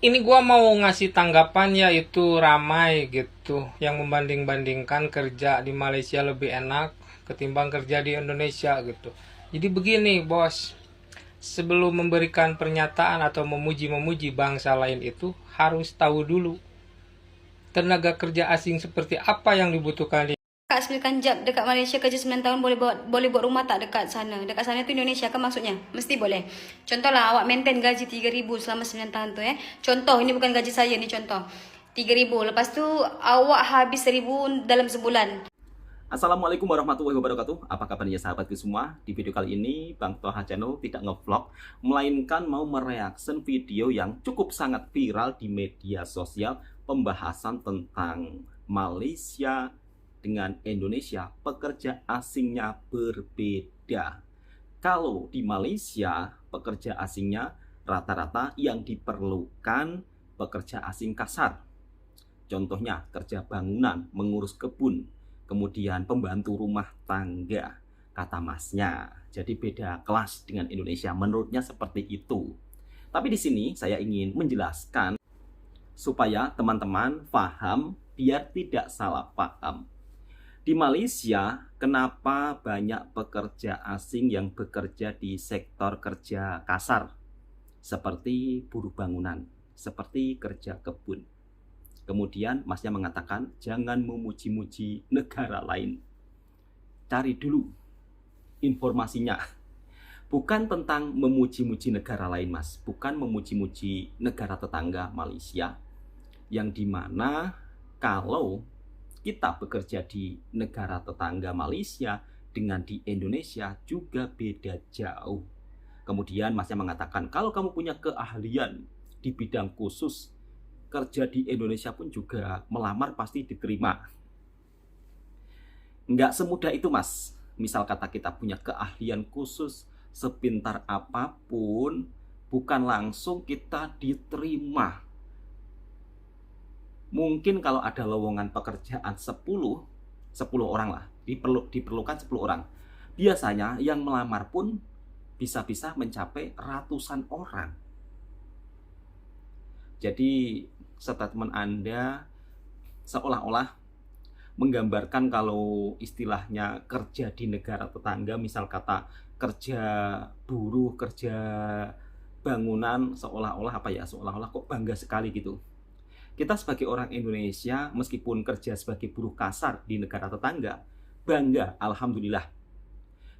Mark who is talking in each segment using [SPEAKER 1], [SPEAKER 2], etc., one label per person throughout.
[SPEAKER 1] Ini gua mau ngasih tanggapan ya, itu ramai gitu yang membanding-bandingkan kerja di Malaysia lebih enak ketimbang kerja di Indonesia gitu. Jadi begini, Bos. Sebelum memberikan pernyataan atau memuji-memuji bangsa lain itu harus tahu dulu tenaga kerja asing seperti apa yang dibutuhkan di
[SPEAKER 2] Kak 9 jam dekat Malaysia kerja 9 tahun boleh buat rumah tak dekat sana? Dekat sana tu Indonesia kan maksudnya? Mesti boleh. Contohlah awak maintain gaji 3,000 selama 9 tahun tu Contoh, ini bukan gaji saya ni contoh. 3,000. Lepas tu awak habis 1,000 dalam sebulan.
[SPEAKER 3] Assalamualaikum warahmatullahi wabarakatuh. Apa kabarnya sahabatku semua? Di video kali ini Bang Toha Channel tidak ngevlog, melainkan mau mereaction video yang cukup sangat viral di media sosial, pembahasan tentang Malaysia dengan Indonesia, pekerja asingnya berbeda. Kalau di Malaysia, pekerja asingnya rata-rata yang diperlukan pekerja asing kasar. Contohnya kerja bangunan, mengurus kebun, kemudian pembantu rumah tangga, kata masnya. Jadi beda kelas dengan Indonesia, menurutnya seperti itu. Tapi di sini saya ingin menjelaskan supaya teman-teman paham biar tidak salah paham. Di Malaysia, kenapa banyak pekerja asing yang bekerja di sektor kerja kasar, seperti buruh bangunan, seperti kerja kebun. Kemudian masnya mengatakan jangan memuji-muji negara lain. Cari dulu informasinya. Bukan tentang memuji-muji negara lain, Mas. Bukan memuji-muji negara tetangga Malaysia. Yang dimana kalau kita bekerja di negara tetangga Malaysia dengan di Indonesia juga beda jauh. Kemudian masnya mengatakan kalau kamu punya keahlian di bidang khusus, kerja di Indonesia pun juga melamar pasti diterima. Nggak semudah itu, Mas. Misal kata kita punya keahlian khusus, sepintar apapun, bukan langsung kita diterima. Mungkin kalau ada lowongan pekerjaan 10 orang lah, diperlukan 10 orang. Biasanya yang melamar pun bisa-bisa mencapai ratusan orang. Jadi statement Anda seolah-olah menggambarkan kalau istilahnya kerja di negara tetangga, misal kata kerja buruh, kerja bangunan, seolah-olah seolah-olah kok bangga sekali gitu. Kita sebagai orang Indonesia, meskipun kerja sebagai buruh kasar di negara tetangga, bangga, alhamdulillah.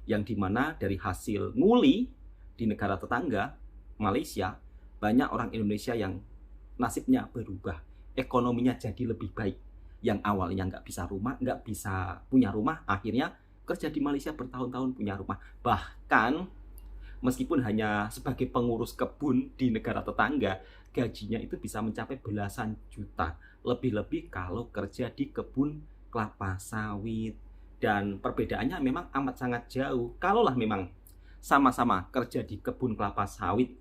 [SPEAKER 3] Yang dimana dari hasil nguli di negara tetangga, Malaysia, banyak orang Indonesia yang nasibnya berubah, ekonominya jadi lebih baik. Yang awalnya nggak bisa punya rumah, akhirnya kerja di Malaysia bertahun-tahun punya rumah. Bahkan meskipun hanya sebagai pengurus kebun di negara tetangga, gajinya itu bisa mencapai belasan juta. Lebih-lebih kalau kerja di kebun kelapa sawit. Dan perbedaannya memang amat sangat jauh. Kalaulah memang sama-sama kerja di kebun kelapa sawit,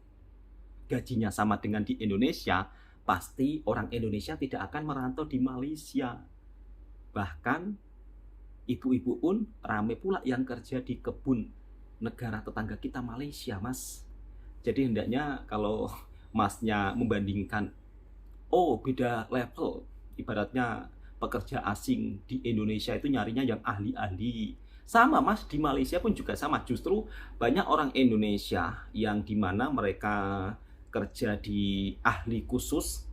[SPEAKER 3] gajinya sama dengan di Indonesia, pasti orang Indonesia tidak akan merantau di Malaysia. Bahkan ibu-ibu pun ramai pula yang kerja di kebun negara tetangga kita Malaysia, Mas. Jadi hendaknya kalau masnya membandingkan, oh beda level, ibaratnya pekerja asing di Indonesia itu nyarinya yang ahli-ahli. Sama, Mas, di Malaysia pun juga sama. Justru banyak orang Indonesia yang dimana mereka kerja di ahli khusus,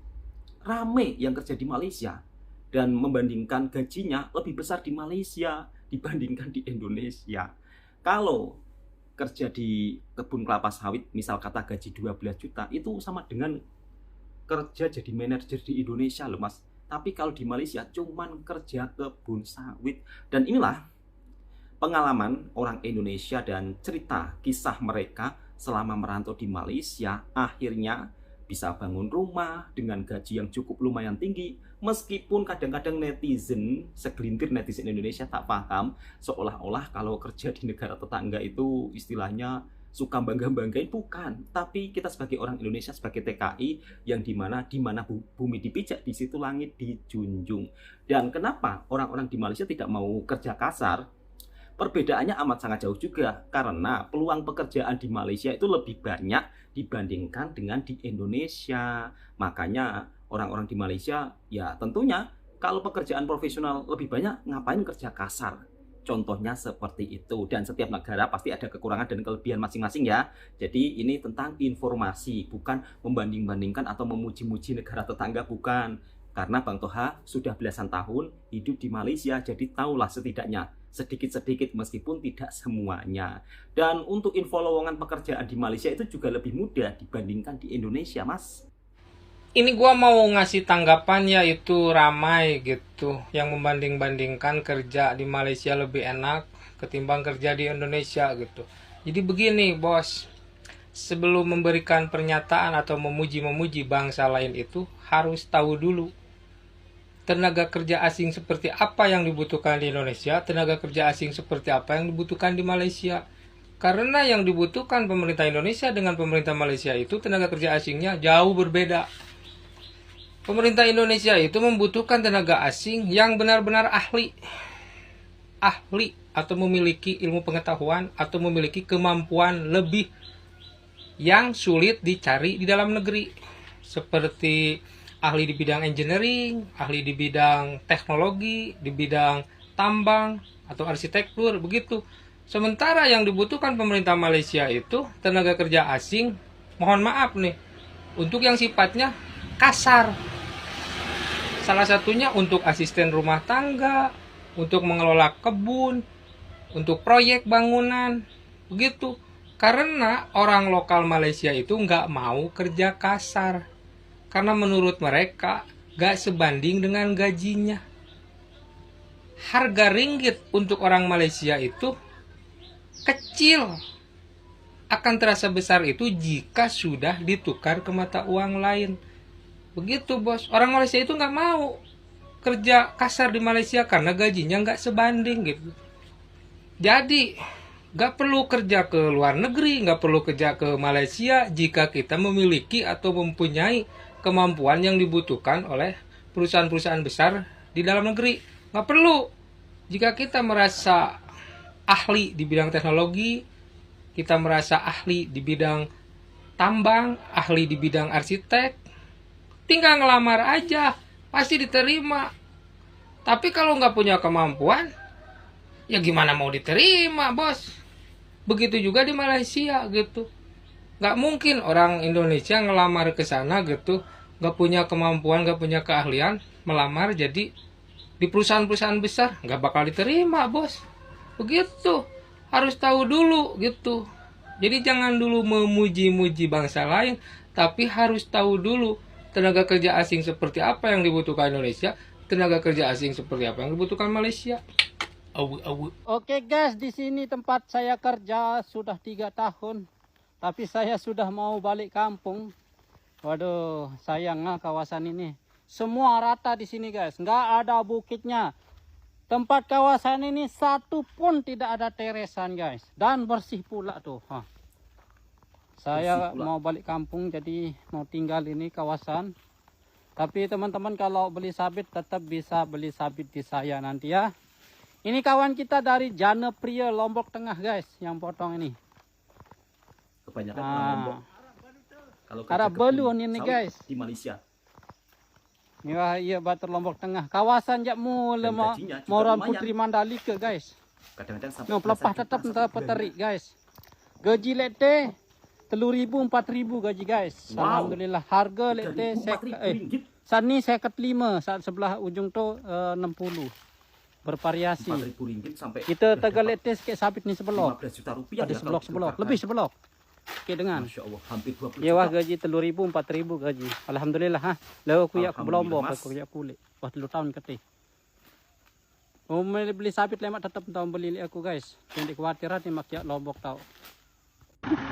[SPEAKER 3] rame yang kerja di Malaysia, dan membandingkan gajinya lebih besar di Malaysia dibandingkan di Indonesia. Kalau kerja di kebun kelapa sawit, misal kata gaji 12 juta, itu sama dengan kerja jadi manajer di Indonesia loh, Mas. Tapi kalau di Malaysia cuman kerja kebun sawit. Dan inilah pengalaman orang Indonesia dan cerita kisah mereka selama merantau di Malaysia, akhirnya bisa bangun rumah dengan gaji yang cukup lumayan tinggi. Meskipun kadang-kadang segelintir netizen Indonesia tak paham, seolah-olah kalau kerja di negara tetangga itu istilahnya suka bangga-banggain. Bukan, tapi kita sebagai orang Indonesia, sebagai TKI, yang dimana bumi dipijak, di situ langit dijunjung. Dan kenapa orang-orang di Malaysia tidak mau kerja kasar? Perbedaannya amat sangat jauh juga, karena peluang pekerjaan di Malaysia itu lebih banyak dibandingkan dengan di Indonesia. Makanya orang-orang di Malaysia, ya tentunya kalau pekerjaan profesional lebih banyak, ngapain kerja kasar? Contohnya seperti itu. Dan setiap negara pasti ada kekurangan dan kelebihan masing-masing ya. Jadi ini tentang informasi, bukan membanding-bandingkan atau memuji-muji negara tetangga, bukan. Karena Bang Toha sudah belasan tahun hidup di Malaysia, jadi tahulah setidaknya sedikit-sedikit meskipun tidak semuanya. Dan untuk info lowongan pekerjaan di Malaysia itu juga lebih mudah dibandingkan di Indonesia, Mas.
[SPEAKER 1] Ini gua mau ngasih tanggapan, yaitu ramai gitu yang membanding-bandingkan kerja di Malaysia lebih enak ketimbang kerja di Indonesia gitu. Jadi begini bos, sebelum memberikan pernyataan atau memuji-memuji bangsa lain itu harus tahu dulu tenaga kerja asing seperti apa yang dibutuhkan di Indonesia, tenaga kerja asing seperti apa yang dibutuhkan di Malaysia. Karena yang dibutuhkan pemerintah Indonesia dengan pemerintah Malaysia itu tenaga kerja asingnya jauh berbeda. Pemerintah Indonesia itu membutuhkan tenaga asing yang benar-benar ahli atau memiliki ilmu pengetahuan atau memiliki kemampuan lebih yang sulit dicari di dalam negeri, seperti ahli di bidang engineering, ahli di bidang teknologi, di bidang tambang atau arsitektur, begitu. Sementara yang dibutuhkan pemerintah Malaysia itu tenaga kerja asing, mohon maaf nih, untuk yang sifatnya kasar. Salah satunya untuk asisten rumah tangga, untuk mengelola kebun, untuk proyek bangunan, begitu. Karena orang lokal Malaysia itu nggak mau kerja kasar. Karena menurut mereka nggak sebanding dengan gajinya. Harga ringgit untuk orang Malaysia itu kecil. Akan terasa besar itu jika sudah ditukar ke mata uang lain. Begitu bos, orang Malaysia itu nggak mau kerja kasar di Malaysia karena gajinya nggak sebanding gitu. Jadi nggak perlu kerja ke luar negeri, nggak perlu kerja ke Malaysia jika kita memiliki atau mempunyai kemampuan yang dibutuhkan oleh perusahaan-perusahaan besar di dalam negeri. Nggak perlu. Jika kita merasa ahli di bidang teknologi, kita merasa ahli di bidang tambang, ahli di bidang arsitek, tinggal ngelamar aja, pasti diterima. Tapi kalau nggak punya kemampuan, ya gimana mau diterima bos? Begitu juga di Malaysia gitu. Nggak mungkin orang Indonesia ngelamar ke sana gitu, nggak punya kemampuan, nggak punya keahlian, melamar jadi di perusahaan-perusahaan besar, nggak bakal diterima bos. Begitu, harus tahu dulu gitu. Jadi jangan dulu memuji-muji bangsa lain, tapi harus tahu dulu tenaga kerja asing seperti apa yang dibutuhkan Indonesia, tenaga kerja asing seperti apa yang dibutuhkan Malaysia.
[SPEAKER 4] Oke guys, di sini tempat saya kerja sudah 3 tahun. Tapi saya sudah mau balik kampung. Waduh, sayangnya kawasan ini. Semua rata di sini guys. Nggak ada bukitnya. Tempat kawasan ini satu pun tidak ada teresan guys. Dan bersih pula tuh. Saya mau balik kampung jadi mau tinggal ini kawasan. Tapi teman-teman kalau beli sabit tetap bisa beli sabit di saya nanti ya. Ini kawan kita dari Jana Pria Lombok Tengah guys. Yang potong ini.
[SPEAKER 3] Kebanyakan orang Lombok. Kalau
[SPEAKER 4] Arab Belu ini guys
[SPEAKER 3] di Malaysia.
[SPEAKER 4] Iya Batur Lombok Tengah. Kawasan jak mula Moran Putri Mandalika guys.
[SPEAKER 3] Kadang-kadang sampai
[SPEAKER 4] pelepah tetap entah peterik guys. Gaji lete 3.000 4.000 gaji guys.
[SPEAKER 3] Wow.
[SPEAKER 4] Alhamdulillah harga lete sani 55 saat sebelah ujung tu 60. Bervariasi.
[SPEAKER 3] 4.000 ringgit sampai
[SPEAKER 4] kita tegal lete sikit sabit ni sebelok.
[SPEAKER 3] 15 juta rupiah.
[SPEAKER 4] Ada sebelok lebih sebelok. Okey dengan.
[SPEAKER 3] Masya Allah, hampir 20
[SPEAKER 4] Ya wah
[SPEAKER 3] juta.
[SPEAKER 4] gaji 3.000 4.000 gaji. Alhamdulillah ha. Lalu aku yak ke Lombok
[SPEAKER 3] Alhamdulillah, Mas.
[SPEAKER 4] aku yak kulit. Wah 3 tahun ketih. Oh beli sabit lemak tetap tahun beli aku guys. Jangan dikhawatir hati mak yak Lombok tau.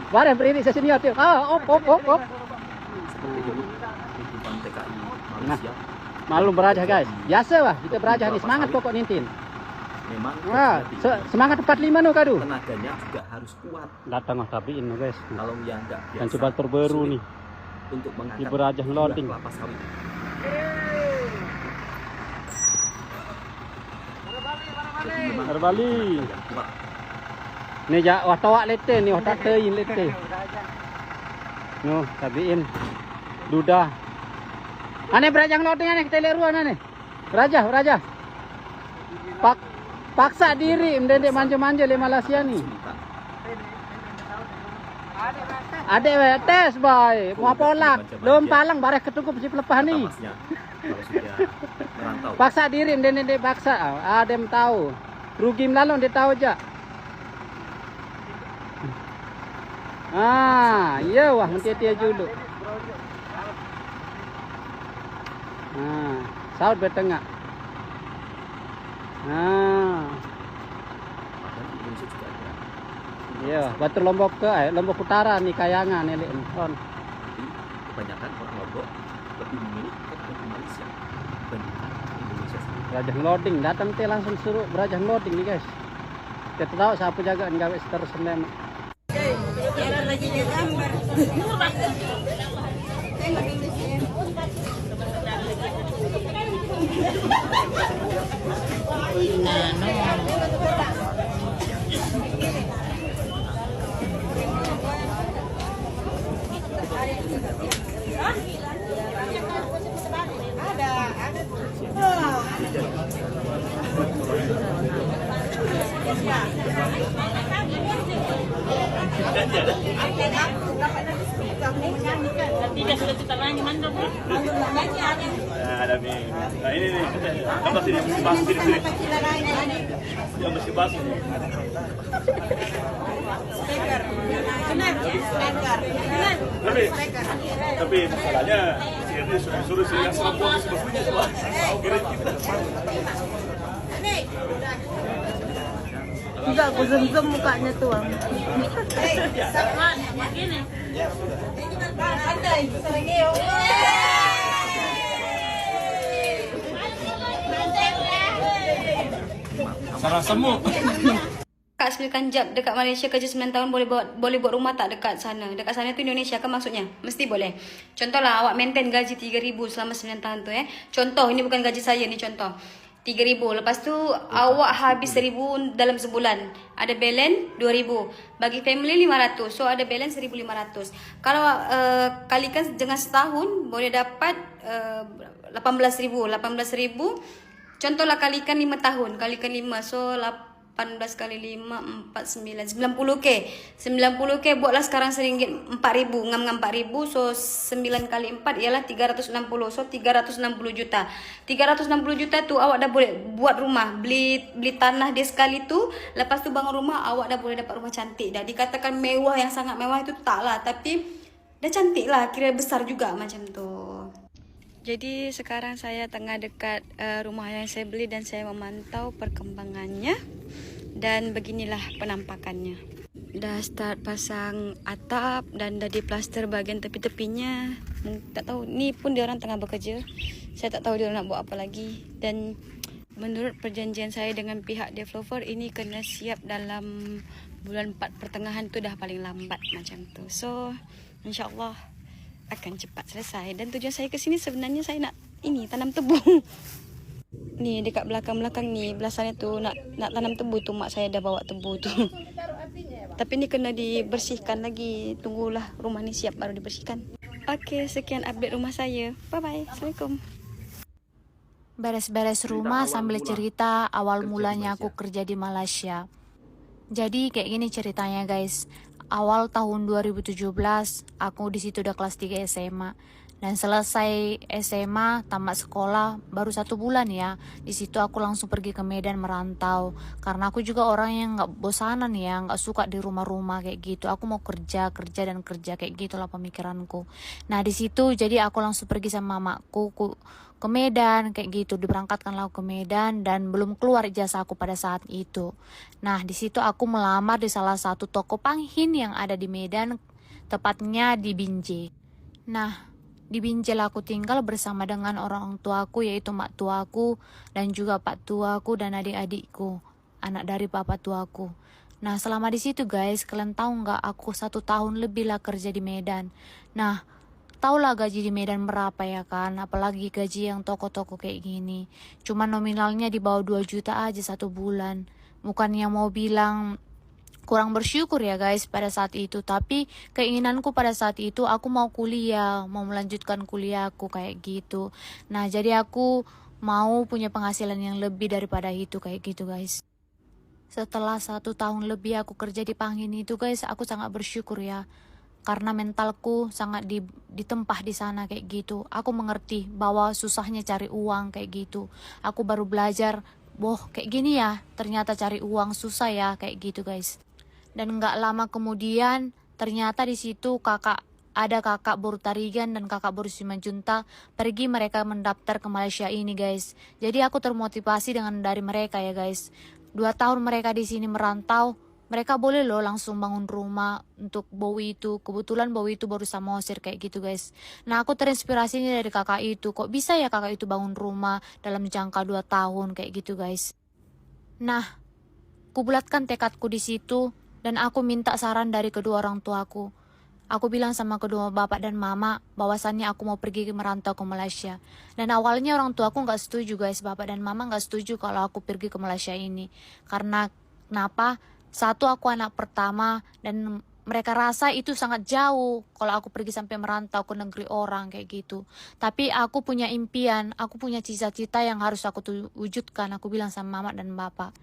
[SPEAKER 4] Barang berdiri saya sini hati. Op.
[SPEAKER 3] Seperti itu kehidupan TKI Malaysia.
[SPEAKER 4] Malu berajah guys. Biasa lah kita berajah ni semangat pokok nintin.
[SPEAKER 3] Memang
[SPEAKER 4] Semangat 45 no kadu.
[SPEAKER 3] tenaganya juga harus kuat.
[SPEAKER 4] Datang lah tabiin no guys.
[SPEAKER 3] Kalau yang nggak biasa,
[SPEAKER 4] Dan coba terbaru
[SPEAKER 3] sulit
[SPEAKER 4] nih.
[SPEAKER 3] untuk mengangkat
[SPEAKER 4] Di berajah
[SPEAKER 3] buah
[SPEAKER 4] loading.
[SPEAKER 3] kelapa sawit.
[SPEAKER 4] Terbali.
[SPEAKER 3] yang tua.
[SPEAKER 4] Ni ja watawak lete ni otak tein lete. No, tabiin. Duda. Ane berajang loading ane kita lihat ruan ane. Raja. Paksa diri mendek manja-manja le Malaysia ni. Adek tes bay. Mau polak. Belum palang bareh ketukup si pelepah ni.
[SPEAKER 3] Tapasnya, kalau sudah merantau.
[SPEAKER 4] Paksa diri mendek paksa. Adem tahu. Rugi melalui dia tahu aja. Iya wah mentia-tia dulu. Saud bertengah.
[SPEAKER 3] Padahal di Indonesia juga ada.
[SPEAKER 4] Iya, batu Lombok Lombok Utara nih kayangan nih kon.
[SPEAKER 3] Tapi kebanyakan orang Lombok lebih memilih kerja di Malaysia dibandingkan Indonesia sendiri.
[SPEAKER 4] Berajang loading, datang teh langsung suruh berajang loading nih guys. Kita tahu siapa jaga gawe terus sendiri.
[SPEAKER 5] Ada nih. Nah ini nih. Kamu sini mesti masuk sini. Yang mesti masuk.
[SPEAKER 6] Speaker. Benar, speaker. Benar.
[SPEAKER 5] Tapi masalahnya ini sudah suruh sih yang semua sebetulnya semua. Kira kita.
[SPEAKER 6] Enggak, aku zoom mukanya tuang. Sama begini. Pandai, sergio.
[SPEAKER 1] Sarah semu.
[SPEAKER 2] Kak sembilan jam dekat Malaysia kerja 9 tahun boleh buat rumah tak dekat sana? Dekat sana tu Indonesia kan maksudnya? Mesti boleh. Contohlah awak maintain gaji 3,000 selama 9 tahun tu Contoh, ini bukan gaji saya ni contoh. 3,000. Lepas tu awak habis 1,000 dalam sebulan. Ada balance 2,000. Bagi family 500. So ada balance 1,500. Kalau kalikan dengan setahun boleh dapat 18,000. 18,000. Contohlah kalikan 5 tahun. Kalikan 5. So 18 kali 5, 49, 90k. 90k buatlah sekarang RM1, 4,000. Ngam 4,000. So 9 kali 4 ialah 360. So 360 juta. 360 juta tu awak dah boleh buat rumah. Beli tanah dia sekali tu. Lepas tu bangun rumah, awak dah boleh dapat rumah cantik dah. Dikatakan mewah, yang sangat mewah itu tak lah. Tapi dah cantik lah. Kira besar juga macam tu. Jadi sekarang saya tengah dekat rumah yang saya beli dan saya memantau perkembangannya. Dan beginilah penampakannya. Dah start pasang atap dan dah diplaster bahagian tepi-tepinya. Tak tahu, ni pun dia orang tengah bekerja. Saya tak tahu dia orang nak buat apa lagi. Dan menurut perjanjian saya dengan pihak developer, ini kena siap dalam bulan 4 pertengahan tu dah paling lambat macam tu. So insyaAllah akan cepat selesai. Dan tujuan saya ke sini sebenarnya saya nak tanam tebu. Ni dekat belakang-belakang ni belasannya tu nak tanam tebu tu, mak saya dah bawa tebu tu. Tapi ni kena dibersihkan lagi. Tunggulah rumah ni siap baru dibersihkan. Okey, sekian update rumah saya. Bye bye. Assalamualaikum.
[SPEAKER 7] Beres-beres rumah sambil cerita awal mulanya aku kerja di Malaysia. Jadi kayak gini ceritanya guys. Awal tahun 2017 aku di situ udah kelas 3 SMA. Dan selesai SMA, tamat sekolah, baru 1 bulan ya. Di situ aku langsung pergi ke Medan merantau. Karena aku juga orang yang gak bosanan ya, gak suka di rumah-rumah kayak gitu. Aku mau kerja dan kerja kayak gitulah pemikiranku. Nah di situ jadi aku langsung pergi sama mamaku ke Medan kayak gitu. Diberangkatkanlah aku ke Medan dan belum keluar ijazah aku pada saat itu. Nah di situ aku melamar di salah satu toko panghin yang ada di Medan, tepatnya di Binjai. Nah di Binjai aku tinggal bersama dengan orang tuaku, yaitu mak tuaku dan juga pak tuaku dan adik-adikku, anak dari papa tuaku. Nah selama di situ guys, kalian tahu nggak, aku 1 tahun lebih lah kerja di Medan. Nah Tau lah gaji di Medan berapa ya kan, apalagi gaji yang toko-toko kayak gini. Cuma nominalnya di bawah 2 juta aja 1 bulan. Bukannya mau bilang kurang bersyukur ya guys pada saat itu, tapi keinginanku pada saat itu aku mau kuliah, mau melanjutkan kuliahku kayak gitu. Nah jadi aku mau punya penghasilan yang lebih daripada itu kayak gitu guys. Setelah 1 tahun lebih aku kerja di Panghin itu guys, aku sangat bersyukur ya. Karena mentalku sangat ditempah di sana kayak gitu. Aku mengerti bahwa susahnya cari uang kayak gitu. Aku baru belajar, kayak gini ya, ternyata cari uang susah ya kayak gitu guys. Dan nggak lama kemudian ternyata di situ ada kakak Boru Tarigan dan kakak Boru Simanjuntak pergi mereka mendaftar ke Malaysia ini guys. Jadi aku termotivasi dengan dari mereka ya guys. 2 tahun mereka di sini merantau, mereka boleh loh langsung bangun rumah untuk Bowi itu. Kebetulan Bowi itu baru samosir kayak gitu guys. Nah aku terinspirasinya dari kakak itu. Kok bisa ya kakak itu bangun rumah dalam jangka 2 tahun kayak gitu guys. Nah, aku bulatkan tekadku di situ dan aku minta saran dari kedua orang tuaku. Aku bilang sama kedua bapak dan mama bahwasannya aku mau pergi merantau ke Malaysia. Dan awalnya orang tuaku nggak setuju guys, bapak dan mama nggak setuju kalau aku pergi ke Malaysia ini. Karena kenapa? Satu, aku anak pertama dan mereka rasa itu sangat jauh kalau aku pergi sampai merantau ke negeri orang kayak gitu. Tapi aku punya impian, aku punya cita-cita yang harus aku wujudkan. Aku bilang sama mama dan bapak.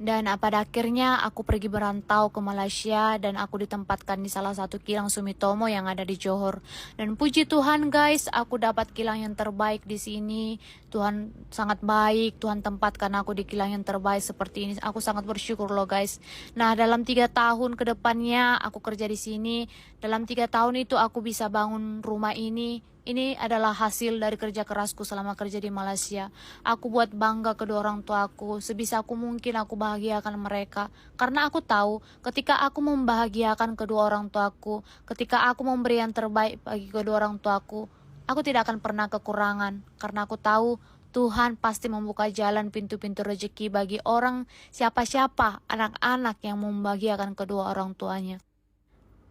[SPEAKER 7] Dan pada akhirnya aku pergi berantau ke Malaysia dan aku ditempatkan di salah satu kilang Sumitomo yang ada di Johor. Dan puji Tuhan guys, aku dapat kilang yang terbaik di sini. Tuhan sangat baik, Tuhan tempatkan aku di kilang yang terbaik seperti ini. Aku sangat bersyukur loh guys. Nah dalam 3 tahun ke depannya aku kerja di sini. Dalam 3 tahun itu aku bisa bangun rumah ini. Ini adalah hasil dari kerja kerasku selama kerja di Malaysia. Aku buat bangga kedua orang tuaku. Sebisa aku mungkin aku bahagiakan mereka. Karena aku tahu ketika aku membahagiakan kedua orang tuaku, ketika aku memberi yang terbaik bagi kedua orang tuaku, aku tidak akan pernah kekurangan. Karena aku tahu Tuhan pasti membuka jalan pintu-pintu rezeki bagi orang siapa-siapa, anak-anak yang membahagiakan kedua orang tuanya.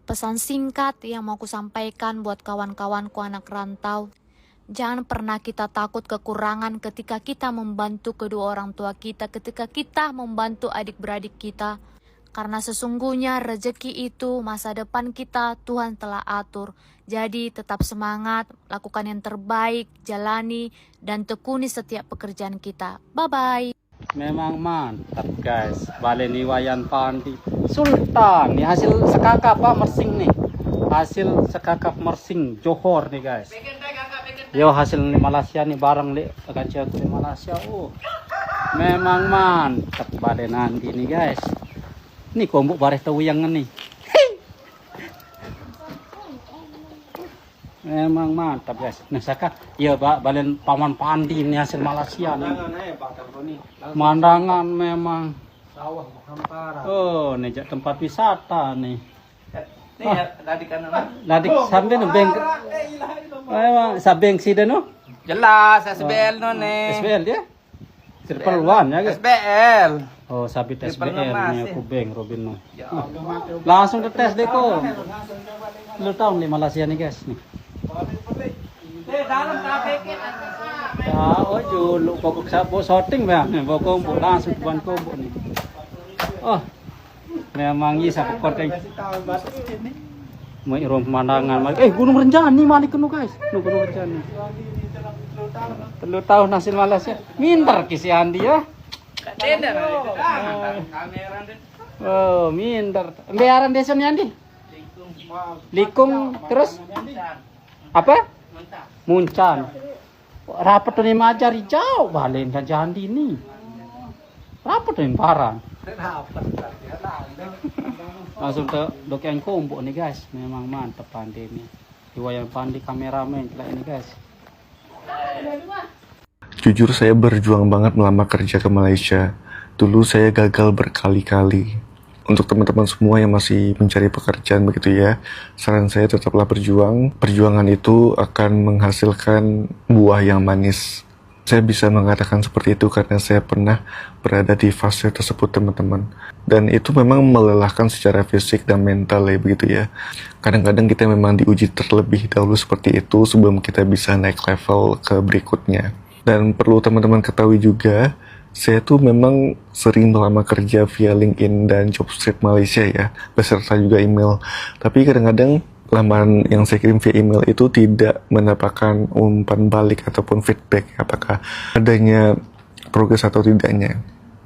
[SPEAKER 7] Pesan singkat yang mau aku sampaikan buat kawan-kawanku anak rantau. Jangan pernah kita takut kekurangan ketika kita membantu kedua orang tua kita, ketika kita membantu adik-beradik kita. Karena sesungguhnya rezeki itu masa depan kita Tuhan telah atur. Jadi tetap semangat, lakukan yang terbaik, jalani dan tekuni setiap pekerjaan kita. Bye-bye.
[SPEAKER 4] Memang mantap guys, Balen Iwayan Pandi Sultan. Nih hasil sekakap Pak Mersing nih. Hasil sekakap Mersing Johor nih guys. Yo hasil di Malaysia nih barang li akan aku di Malaysia. Memang mantap Balen Andi nih guys. Nih kombuk bareh tawuyang nih. Memang mantap guys. Nah saka iya Balen Paman Pandi ini hasil Malaysia nih. Pemandangan memang sawah hampara. Oh, nih tempat wisata nih. Nih tadi kan Ladik sampai beng. Memang sabeng sida no?
[SPEAKER 1] Jelas SBL no nih.
[SPEAKER 4] SBL dia. Triple one ya guys.
[SPEAKER 1] SBL.
[SPEAKER 4] Oh, sabit SBL nih aku beng Robin no. Langsung tes deh kok. Lu tahu nih Malaysia nih guys nih. Ya, oh dulu pokok sabuk shooting bang, pokok langsung bukan kumpul nih. Oh, memang iya aku konten. Mau irom pemandangan, Gunung Renjani mana kenu guys, Gunung Renjani. 3 tahun hasil Malaysia, minder kisi Andi ya. Oh, minder. Biaran desa nih Andi. Likung terus apa? Muncan. Rapat tuh majari jauh balen dan jandi ini. Rapat tuh parang. Langsung ke dokian kumpul nih guys. Memang mantap Pandi ini. Iwayan Pandi kameramen ini guys.
[SPEAKER 8] Jujur saya berjuang banget melamar kerja ke Malaysia. Dulu saya gagal berkali-kali. Untuk teman-teman semua yang masih mencari pekerjaan begitu ya, saran saya tetaplah berjuang. Perjuangan itu akan menghasilkan buah yang manis. Saya bisa mengatakan seperti itu karena saya pernah berada di fase tersebut, teman-teman. Dan itu memang melelahkan secara fisik dan mental ya, begitu ya. Kadang-kadang kita memang diuji terlebih dahulu seperti itu sebelum kita bisa naik level ke berikutnya. Dan perlu teman-teman ketahui juga, saya tuh memang sering melamar kerja via LinkedIn dan Jobstreet Malaysia ya, beserta juga email. Tapi kadang-kadang lamaran yang saya kirim via email itu tidak mendapatkan umpan balik ataupun feedback apakah adanya progres atau tidaknya.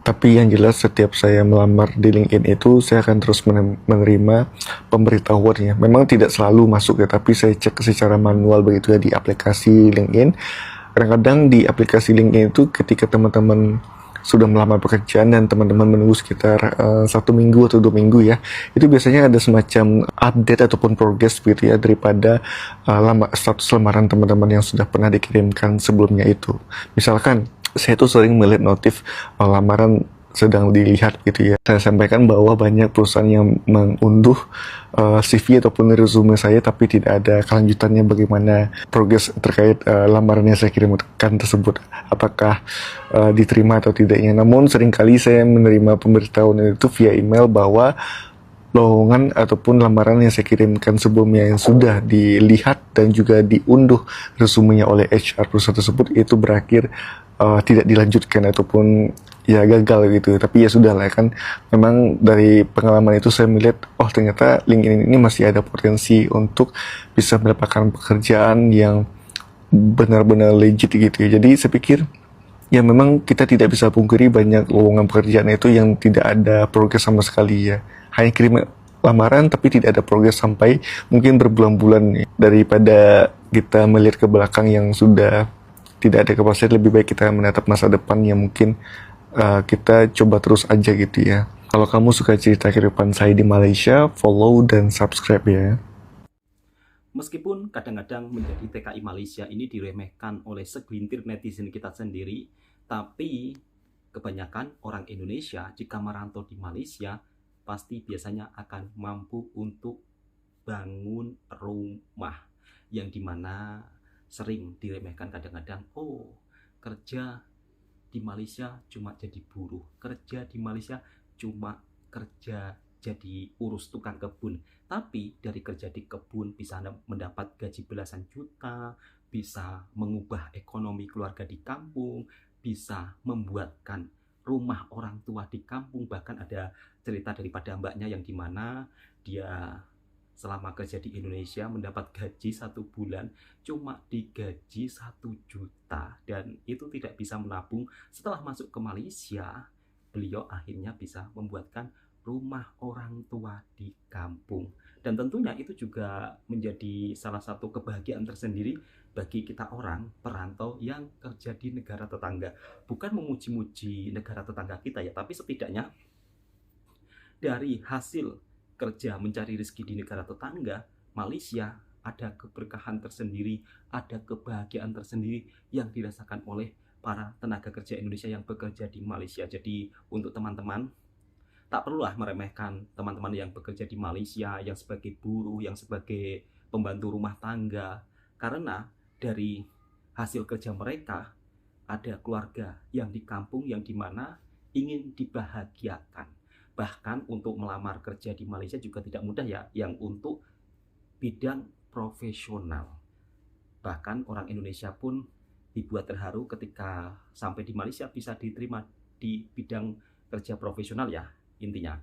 [SPEAKER 8] Tapi yang jelas setiap saya melamar di LinkedIn itu saya akan terus menerima pemberitahuannya. Memang tidak selalu masuk ya, tapi saya cek secara manual begitu ya di aplikasi LinkedIn. Kadang-kadang di aplikasi LinkedIn itu ketika teman-teman sudah melamar pekerjaan dan teman-teman menunggu sekitar 1 minggu atau 2 minggu ya, itu biasanya ada semacam update ataupun progress gitu ya daripada status lamaran teman-teman yang sudah pernah dikirimkan sebelumnya itu. Misalkan saya tuh sering melihat notif lamaran sedang dilihat gitu ya. Saya sampaikan bahwa banyak perusahaan yang mengunduh CV ataupun resume saya tapi tidak ada kelanjutannya bagaimana progres terkait lamaran yang saya kirimkan tersebut, apakah diterima atau tidaknya. Namun seringkali saya menerima pemberitahuan itu via email bahwa lowongan ataupun lamaran yang saya kirimkan sebelumnya yang sudah dilihat dan juga diunduh resumenya oleh HR perusahaan tersebut itu berakhir tidak dilanjutkan ataupun ya gagal gitu. Tapi ya sudah lah kan, memang dari pengalaman itu saya melihat oh ternyata LinkedIn ini masih ada potensi untuk bisa mendapatkan pekerjaan yang benar-benar legit gitu ya. Jadi saya pikir ya memang kita tidak bisa pungkiri banyak lowongan pekerjaan itu yang tidak ada progres sama sekali ya. Hanya kirim lamaran tapi tidak ada progres sampai mungkin berbulan-bulan. Daripada kita melihat ke belakang yang sudah tidak ada kepastian, lebih baik kita menatap masa depan yang mungkin kita coba terus aja gitu ya. Kalau kamu suka cerita kehidupan saya di Malaysia, follow dan subscribe ya.
[SPEAKER 3] Meskipun kadang-kadang menjadi TKI Malaysia ini diremehkan oleh segelintir netizen kita sendiri, tapi kebanyakan orang Indonesia jika merantau di Malaysia pasti biasanya akan mampu untuk bangun rumah, yang dimana sering diremehkan kadang-kadang, oh kerja di Malaysia cuma jadi buruh, kerja di Malaysia cuma kerja jadi urus tukang kebun. Tapi dari kerja di kebun bisa mendapat gaji belasan juta, bisa mengubah ekonomi keluarga di kampung, bisa membuatkan rumah orang tua di kampung. Bahkan ada cerita daripada mbaknya yang dimana dia selama kerja di Indonesia mendapat gaji 1 bulan cuma digaji 1 juta, dan itu tidak bisa menabung. Setelah masuk ke Malaysia, beliau akhirnya bisa membuatkan rumah orang tua di kampung. Dan tentunya itu juga menjadi salah satu kebahagiaan tersendiri bagi kita orang perantau yang kerja di negara tetangga. Bukan memuji-muji negara tetangga kita ya, tapi setidaknya dari hasil kerja mencari rezeki di negara tetangga, Malaysia ada keberkahan tersendiri, ada kebahagiaan tersendiri yang dirasakan oleh para tenaga kerja Indonesia yang bekerja di Malaysia. Jadi untuk teman-teman, tak perlulah meremehkan teman-teman yang bekerja di Malaysia, yang sebagai buruh, yang sebagai pembantu rumah tangga, karena dari hasil kerja mereka ada keluarga yang di kampung yang dimana ingin dibahagiakan. Bahkan untuk melamar kerja di Malaysia juga tidak mudah ya, yang untuk bidang profesional. Bahkan orang Indonesia pun dibuat terharu ketika sampai di Malaysia bisa diterima di bidang kerja profesional ya intinya.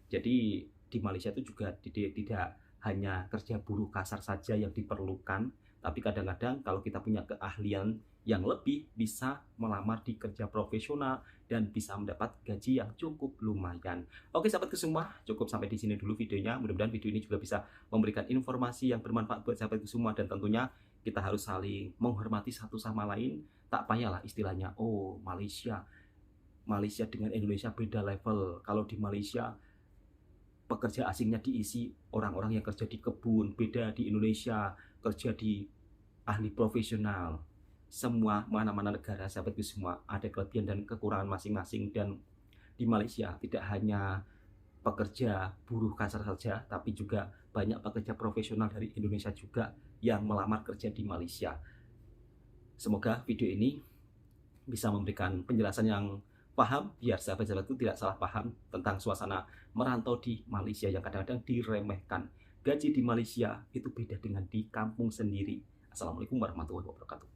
[SPEAKER 3] Jadi di Malaysia itu juga tidak hanya kerja buruh kasar saja yang diperlukan, tapi kadang-kadang kalau kita punya keahlian yang lebih bisa melamar di kerja profesional dan bisa mendapat gaji yang cukup lumayan. Oke sahabatku semua, cukup sampai di sini dulu videonya. Mudah-mudahan video ini juga bisa memberikan informasi yang bermanfaat buat sahabatku semua, dan tentunya kita harus saling menghormati satu sama lain. Tak payahlah istilahnya, oh Malaysia dengan Indonesia beda level. Kalau di Malaysia pekerja asingnya diisi orang-orang yang kerja di kebun, beda di Indonesia kerja di ahli profesional. Semua mana-mana negara sahabatku semua ada kelebihan dan kekurangan masing-masing, dan di Malaysia tidak hanya pekerja buruh kasar saja, tapi juga banyak pekerja profesional dari Indonesia juga yang melamar kerja di Malaysia. Semoga video ini bisa memberikan penjelasan yang paham, biar sahabat-sahabat itu tidak salah paham tentang suasana merantau di Malaysia yang kadang-kadang diremehkan. Gaji di Malaysia itu beda dengan di kampung sendiri. Assalamualaikum warahmatullahi wabarakatuh.